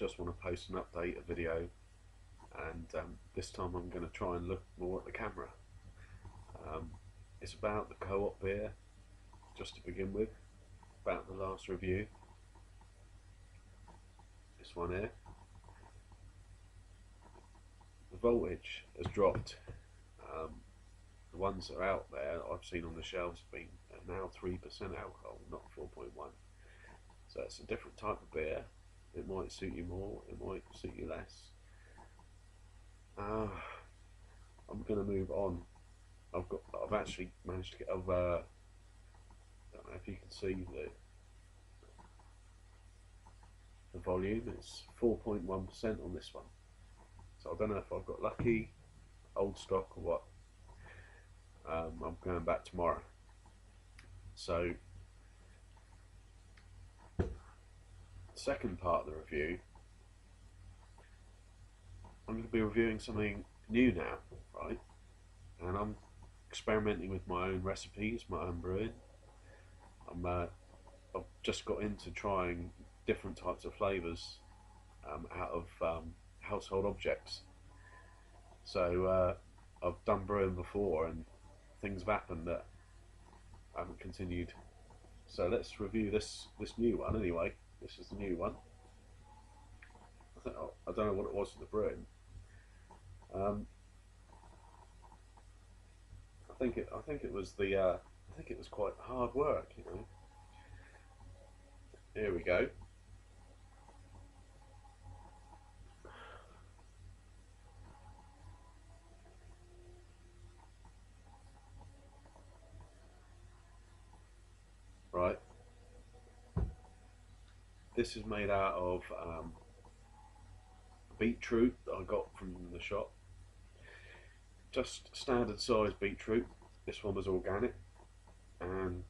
just want to post an update, a video, and this time I'm going to try and look more at the camera. It's about the co-op beer, just to begin with, about the last review. This one here. The voltage has dropped. The ones that are out there I've seen on the shelves have been now 3% alcohol, not 4.1. So it's a different type of beer. It might suit you more, it might suit you less. I'm going to move on. I've actually managed to get over. I don't know if you can see the volume. It's 4.1% on this one. So I don't know if I've got lucky, old stock or what. I'm going back tomorrow. So the second part of the review, I'm going to be reviewing something new now, right? And I'm experimenting with my own recipes, my own brewing. I've just got into trying different types of flavours out of household objects. So I've done brewing before and things have happened that I haven't continued. So let's review this new one anyway. This is the new one. I don't know what it was for the brewing. I think it was quite hard work, you know. Here we go. Right. This is made out of beetroot that I got from the shop. Just standard size beetroot. This one was organic, and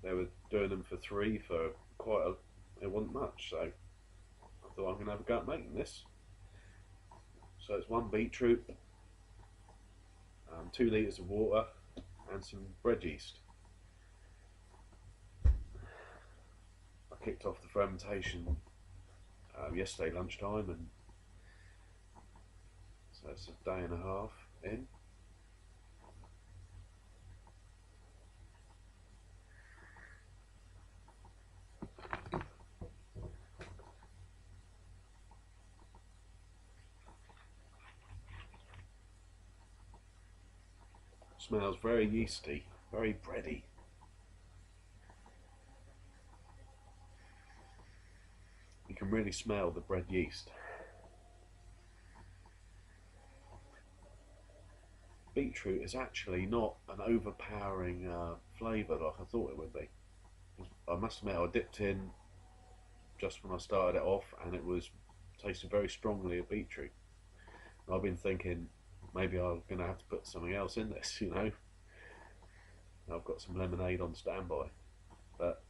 they were doing them for $3 for it wasn't much, so I thought I'm going to have a go at making this. So it's 1 beetroot, 2 litres of water and some bread yeast. I kicked off the fermentation yesterday lunchtime, and so it's a day and a half in. Smells very yeasty, very bready. You can really smell the bread yeast. Beetroot is actually not an overpowering flavour like I thought it would be. I must admit, I dipped in just when I started it off and it was tasted very strongly of beetroot. And I've been thinking maybe I'm going to have to put something else in this, you know. I've got some lemonade on standby, but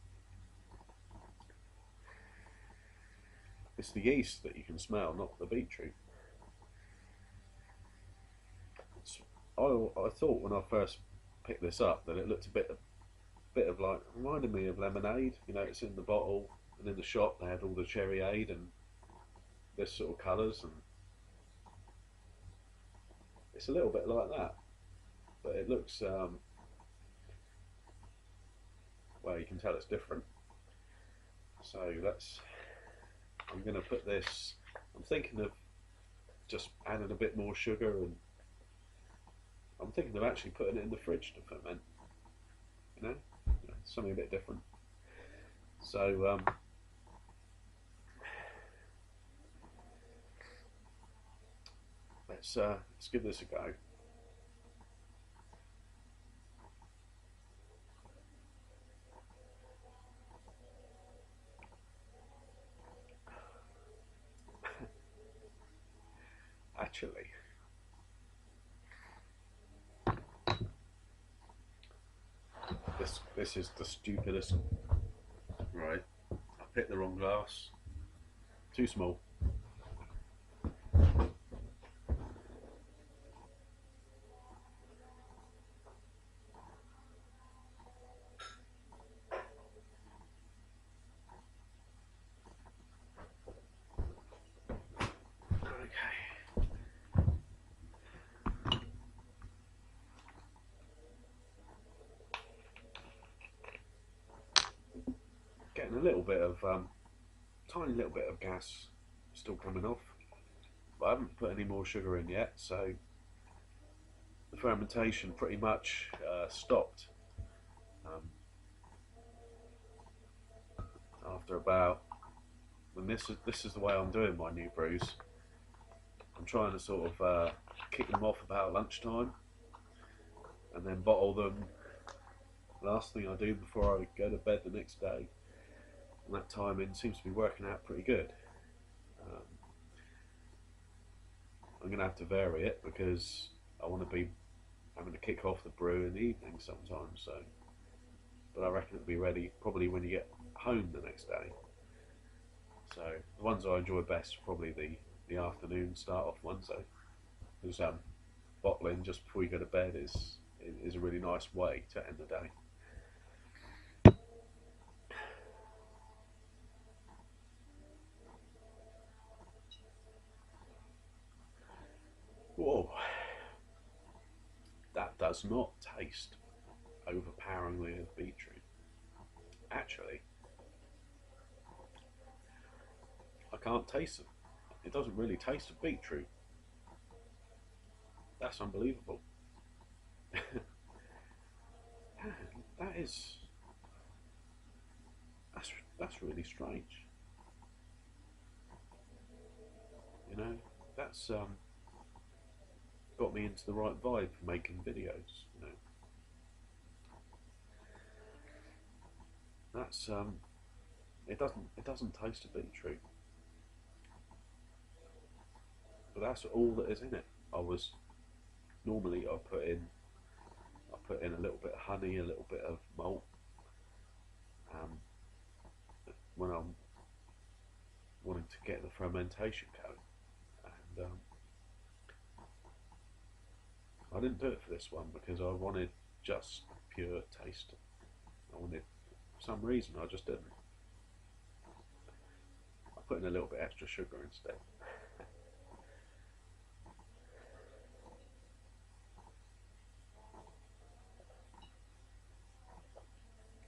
it's the yeast that you can smell, not the beetroot. I thought when I first picked this up that it looked a bit of like, reminded me of lemonade. You know, it's in the bottle, and in the shop they had all the cherryade and this sort of colours, and it's a little bit like that, but it looks well, you can tell it's different. So I'm going to put this, I'm thinking of just adding a bit more sugar, and I'm thinking of actually putting it in the fridge to ferment, you know, something a bit different. So let's give this a go. Actually, this is the stupidest. Right, I picked the wrong glass. Too small. getting a little bit of tiny little bit of gas still coming off, but I haven't put any more sugar in yet, so the fermentation pretty much stopped after about. And this is the way I'm doing my new brews. I'm trying to sort of kick them off about lunchtime, and then bottle them last thing I do before I go to bed the next day. And that timing seems to be working out pretty good. I'm going to have to vary it because I want to be having to kick off the brew in the evening sometimes. So, but I reckon it'll be ready probably when you get home the next day. So the ones I enjoy best are probably the afternoon start off ones though, because bottling just before you go to bed is a really nice way to end the day. Whoa, that does not taste overpoweringly of beetroot. Actually, I can't taste it. It doesn't really taste of beetroot. That's unbelievable. That's that's really strange. You know, that's got me into the right vibe for making videos. You know, that's it doesn't taste of beetroot, but that's all that is in it. Normally I put in a little bit of honey, a little bit of malt, when I'm wanting to get the fermentation going, and I didn't do it for this one because I wanted just pure taste. I wanted, for some reason, I just didn't. I put in a little bit extra sugar instead.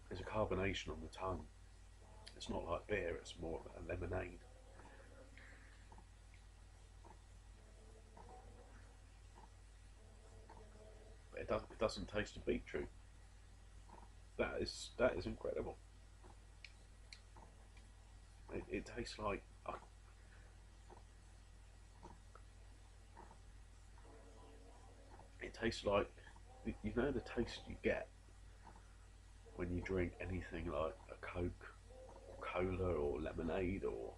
There's a carbonation on the tongue. It's not like beer, it's more of a lemonade. But it doesn't taste of beetroot. That is incredible. It tastes like you know the taste you get when you drink anything like a Coke or cola or lemonade or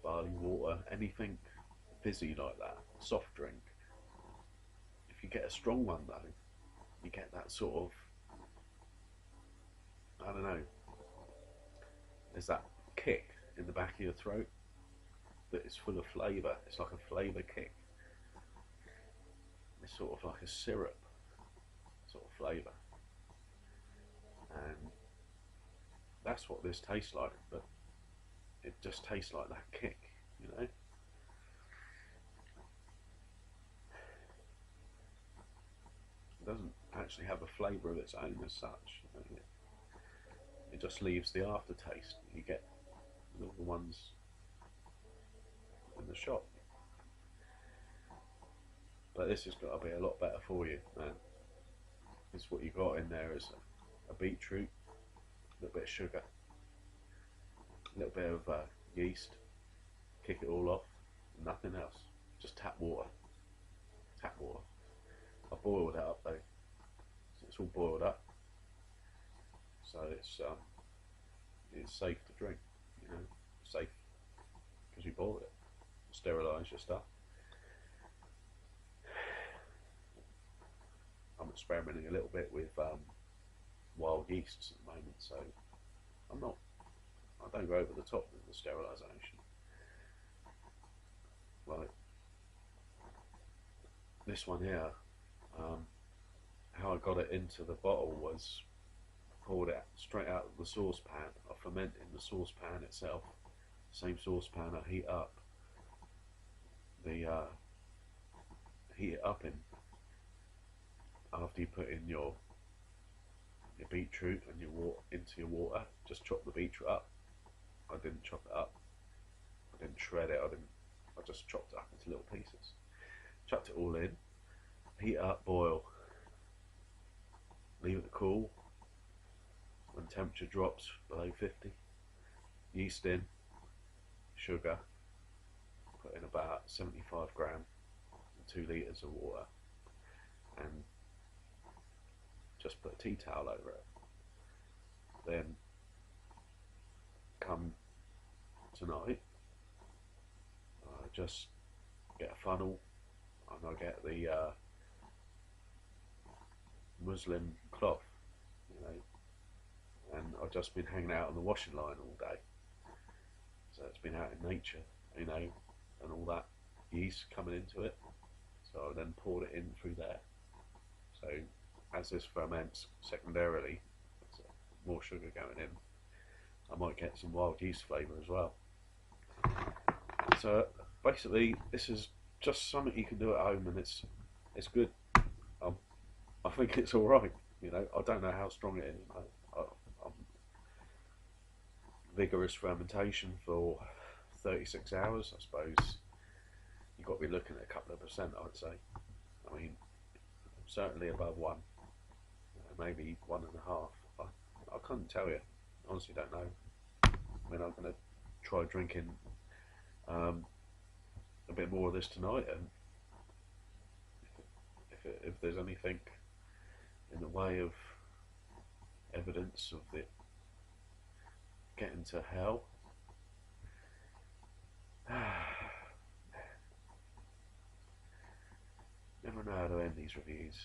barley water, anything fizzy like that, soft drink. If you get a strong one though, you get that sort of, I don't know, there's that kick in the back of your throat that is full of flavour. It's like a flavour kick. It's sort of like a syrup sort of flavour. And that's what this tastes like, but it just tastes like that kick, you know. It doesn't actually have a flavour of its own as such, you know? It just leaves the aftertaste you get with all the ones in the shop. But this has got to be a lot better for you, man. It's what you got in there is a beetroot, a little bit of sugar, a little bit of yeast, kick it all off, nothing else, just tap water. I boiled it up though, so it's all boiled up, so it's safe to drink, you know, safe because you boiled it, sterilise your stuff. I'm experimenting a little bit with wild yeasts at the moment, so I don't go over the top with the sterilisation. Like this one here, how I got it into the bottle was poured it straight out of the saucepan. I ferment in the saucepan itself, same saucepan I heat it up in after you put in your beetroot and your water into your water, just chopped the beetroot up. I didn't chop it up. I didn't shred it. I just chopped it up into little pieces. Chucked it all in. Heat up, boil. Leave it to cool. When temperature drops below 50, yeast in, sugar. Put in about 75 grams and 2 litres of water, and just put a tea towel over it. Then come tonight, I just get a funnel, and I get the muslin cloth, you know, and I've just been hanging out on the washing line all day, so it's been out in nature, you know, and all that yeast coming into it. So I then poured it in through there. So as this ferments secondarily, more sugar going in, I might get some wild yeast flavour as well. So basically, this is just something you can do at home, and it's good. I think it's all right. You know, I don't know how strong it is. Vigorous fermentation for 36 hours. I suppose you've got to be looking at a couple of percent, I'd say. I mean, certainly above 1, maybe 1.5. I couldn't tell you. Honestly, don't know. I mean, I'm going to try drinking a bit more of this tonight, and if there's anything in the way of evidence of it getting to hell, never know how to end these reviews.